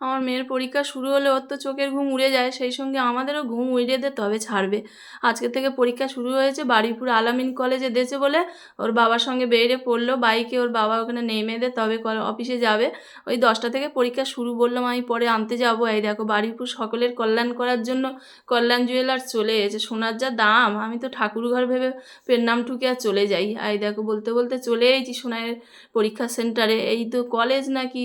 আমার মেয়ের পরীক্ষা শুরু হলে ওর তো চোখের ঘুম উড়ে যায়, সেই সঙ্গে আমাদেরও ঘুম উড়িয়ে দে তবে ছাড়বে। আজকে থেকে পরীক্ষা শুরু হয়েছে, বারুইপুর আল-আমিন কলেজে দেছে বলে ওর বাবার সঙ্গে বেরিয়ে পড়লো বাইকে, ওর বাবা ওখানে নেমে দে তবে অফিসে যাবে। ওই 10টা থেকে পরীক্ষা শুরু, বললাম আমি পরে আনতে যাবো। এই দেখো বারুইপুর সকলের কল্যাণ করার জন্য কল্যাণ জুয়েলার্স চলে এসেছে। সোনার যা দাম, আমি তো ঠাকুরঘর ভেবে পেন নাম ঠুকে আর চলে যাই। এই দেখো বলতে বলতে চলে এসেছি সোনাইয়ের পরীক্ষা সেন্টারে। এই তো কলেজ নাকি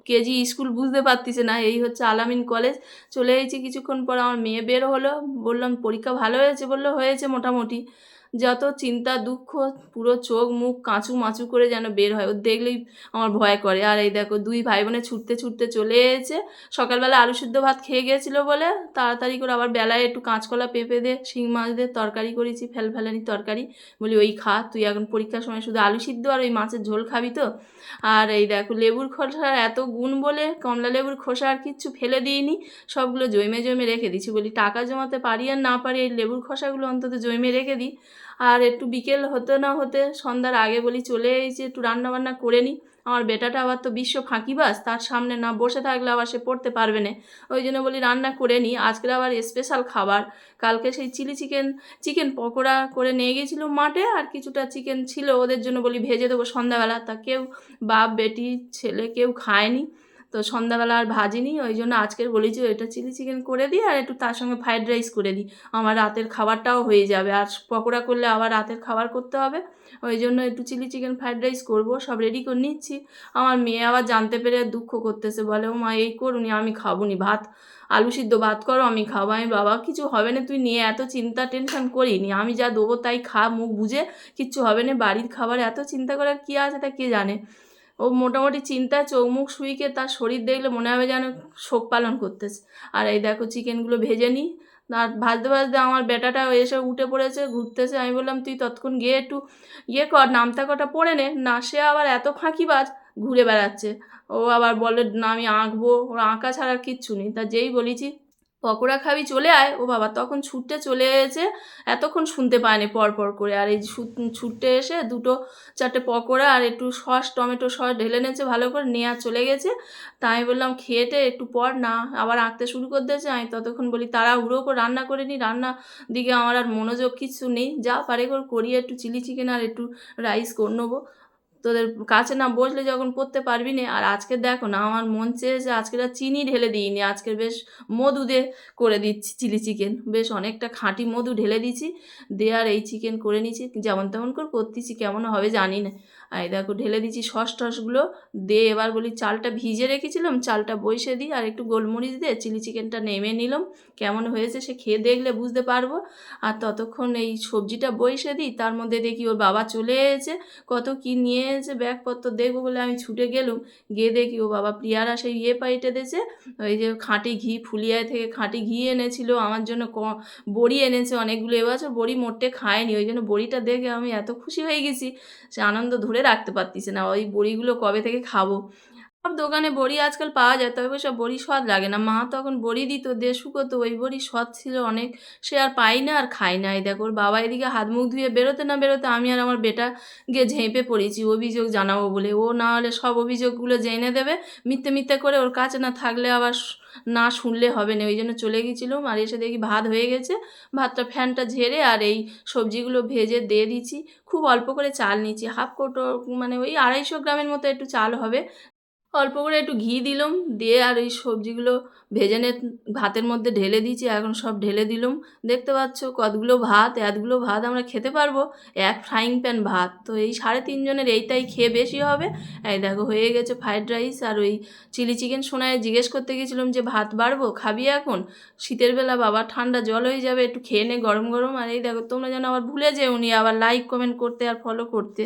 কেজি স্কুল বুঝতে পারতেছে না, এই হচ্ছে আল-আমিন কলেজ। চলে এসেছি, কিছুক্ষণ পর আমার মেয়ে বের হলো। বললাম পরীক্ষা ভালো হয়েছে? বললো হয়েছে মোটামুটি। যত চিন্তা দুঃখ, পুরো চোখ মুখ কাঁচু মাচু করে যেন বের হয়, ও দেখলেই আমার ভয় করে। আর এই দেখো দুই ভাই বোনে ছুটতে ছুটতে চলে এসেছে। সকালবেলা আলু সিদ্ধ ভাত খেয়ে গিয়েছিলো বলে তাড়াতাড়ি করে আবার বেলায় একটু কাঁচকলা পেঁপে দে শিং মাছ দিয়ে তরকারি করেছি, ফেলফেলানি তরকারি। বলি ওই খা, তুই এখন পরীক্ষার সময় শুধু আলু সিদ্ধ আর ওই মাছের ঝোল খাবি তো। আর এই দেখো লেবুর খোসার এত গুণ বলে কমলা লেবুর খোসা আর কিচ্ছু ফেলে দিইনি, সবগুলো জমে জমে রেখে দিচ্ছি। বলি টাকা জমাতে পারি আর না পারি, এই লেবুর খোসাগুলো অন্তত জমে রেখে দিই। আর একটু বিকেল হতে না হতে সন্ধ্যার আগে বলি চলে এসেছি একটু রান্নাবান্না করে নিই। আমার বেটাটা আবার তো বিশ্ব ফাঁকিবাজ, তার সামনে না বসে থাকলে আবার সে পড়তে পারবে না। ওই জন্য বলি রান্না করে নিই, আজকের আবার স্পেশাল খাবার। কালকে সেই চিলি চিকেন পকোড়া করে নিয়ে গিয়েছিলো মাঠে, আর কিছুটা চিকেন ছিল ওদের জন্য, বলি ভেজে দেবো সন্ধ্যাবেলা। তা কেউ বাপ বেটি ছেলে কেউ খায়নি, তো সন্ধ্যাবেলা আর ভাজিনি। ওই জন্য আজকের বলেছি এটা চিলি চিকেন করে দিই আর একটু তার সঙ্গে ফ্রাইড রাইস করে দিই, আমার রাতের খাবারটাও হয়ে যাবে। আর পকোড়া করলে আবার রাতের খাবার করতে হবে, ওই জন্য একটু চিলি চিকেন ফ্রাইড রাইস করবো, সব রেডি করে নিচ্ছি। আমার মেয়ে আবার জানতে পেরে দুঃখ করতেছে, বলে ও মা এই করুনি, আমি খাবো নি ভাত, আলু সিদ্ধ ভাত করো আমি খাবো। আমি বাবা কিছু হবে না, তুই নিয়ে এত চিন্তা টেনশন করিনি, আমি যা দেবো তাই খা মুখ বুঝে, কিচ্ছু হবে না, বাড়ির খাবার এত চিন্তা করার কী আছে তা কে জানে। ও মোটামুটি চিন্তায় চোখ মুখ শুইকে, তার শরীর দেখলে মনে হবে যেন শোক পালন করতেছে। আর এই দেখো চিকেনগুলো ভেজে নিই। আর ভাজতে ভাজতে আমার বেটাটা এসে উঠে পড়েছে, ঘুরতেছে। আমি বললাম তুই ততক্ষণ গিয়ে একটু ইয়ে কর, নামতা কটা পড়ে নে না। সে আবার এত ফাঁকিবাজ, ঘুরে বেড়াচ্ছে। ও আবার বলে না আমি আঁকবো, ওর আঁকা ছাড়া কিচ্ছু নেই। তা যেই বলেছি পকোড়া খাবি চলে আয়, ও বাবা তখন ছুটতে চলে এসেছে। এতক্ষণ শুনতে পায়নি পর পর করে। আর এই ছুটতে এসে দুটো চারটে পকোড়া আর একটু সস টমেটো সস ঢেলে নিয়েছে ভালো করে, নিয়ে আর চলে গেছে। তাই আমি বললাম খেয়েটে একটু পর না, আবার আঁকতে শুরু করে দিয়েছে। আমি ততক্ষণ বলি তাড়াহুড়ো করে রান্না করে নিই, রান্না দিকে আমার আর মনোযোগ কিছু নেই, যা পারে করে করি। একটু চিলি চিকেন আর একটু রাইস করে নেবো, তোদের কাছে না বসলে যখন পড়তে পারবি না। আর আজকে দেখো না আমার মন চেয়েছে আজকে আর চিনি ঢেলে দিইনি, আজকে বেশ মধু দিয়ে করে দিচ্ছি চিলি চিকেন, বেশ অনেকটা খাঁটি মধু ঢেলে দিচ্ছি, দিয়ে আর এই চিকেন করে নিচ্ছি যেমন তেমন করে করতেছি, কেমন হবে জানি না। আর এই দেখো ঢেলে দিচ্ছি সস টসগুলো দিয়ে। এবার বলি চালটা ভিজে রেখেছিলাম, চালটা বসিয়ে দিই আর একটু গোলমরিচ দিয়ে চিলি চিকেনটা নেমে নিলাম। কেমন হয়েছে সে খেয়ে দেখলে বুঝতে পারবো। আর ততক্ষণ এই সবজিটা বসিয়ে দিই, তার মধ্যে দেখি ওর বাবা চলে এসেছে, কত কি নিয়ে এসেছে ব্যাগপত্র দেখবো বলে আমি ছুটে গেলুম। গিয়ে দেখি ও বাবা প্রিয়ারা সেই পাইটে দিয়েছে, ওই যে খাঁটি ঘি, ফুলিয়ায় থেকে খাঁটি ঘি এনেছিল আমার জন্য, বড়ি এনেছে অনেকগুলো। এবছর বড়ি মোটে খায়নি, ওই জন্য বড়িটা দেখে আমি এত খুশি হয়ে গেছি, সে আনন্দ ধরে রাখতে পারতিছে না। ওই বড়িগুলো কবে থেকে খাবো। সব দোকানে বড়ি আজকাল পাওয়া যায়, তবে সব বড়ি স্বাদ লাগে না। মা তখন বড়ি দিত দিয়ে শুকোতো, ওই বড়ি স্বাদ ছিল অনেক, সে আর পাই না আর খাই না। এই দেখো ওর বাবা এদিকে হাত মুখ ধুয়ে বেরোতে না বেরোতে আমি আর আমার বেটা গিয়ে ঝেঁপে পড়েছি অভিযোগ জানাবো বলে। ও না হলে সব অভিযোগগুলো জেনে দেবে মিথ্যে মিথ্যে করে, ওর কাছে না থাকলে আবার না শুনলে হবে না। ওই জন্য চলে গেছিলাম, আর এসে দেখি ভাত হয়ে গেছে। ভাতটা ফ্যানটা ঝেড়ে আর এই সবজিগুলো ভেজে দিয়ে দিচ্ছি। খুব অল্প করে চাল নিচ্ছি, হাফ কোটো, মানে ওই 250 গ্রামের মতো একটু চাল হবে। অল্প করে একটু ঘি দিলাম, দিয়ে আর এই সবজিগুলো ভেজে ভাতের মধ্যে ঢেলে দিয়েছি। এখন সব ঢেলে দিলাম। দেখতে পাচ্ছ কতগুলো ভাত, এতগুলো ভাত আমরা খেতে পারবো, এক ফ্রাইং প্যান ভাত। তো এই 3.5 জনের এইটাই খেয়ে বেশি হবে। এই দেখো হয়ে গেছে ফ্রাইড রাইস আর ওই চিলি চিকেন। শোনায় জিজ্ঞেস করতে গেছিলাম যে ভাত বাড়বো খাবি এখন, শীতের বেলা বাবা ঠান্ডা জল হয়ে যাবে, একটু খেয়ে নে গরম গরম। আর এই দেখো তোমরা যেন আবার ভুলে যেওনি আবার লাইক কমেন্ট করতে আর ফলো করতে।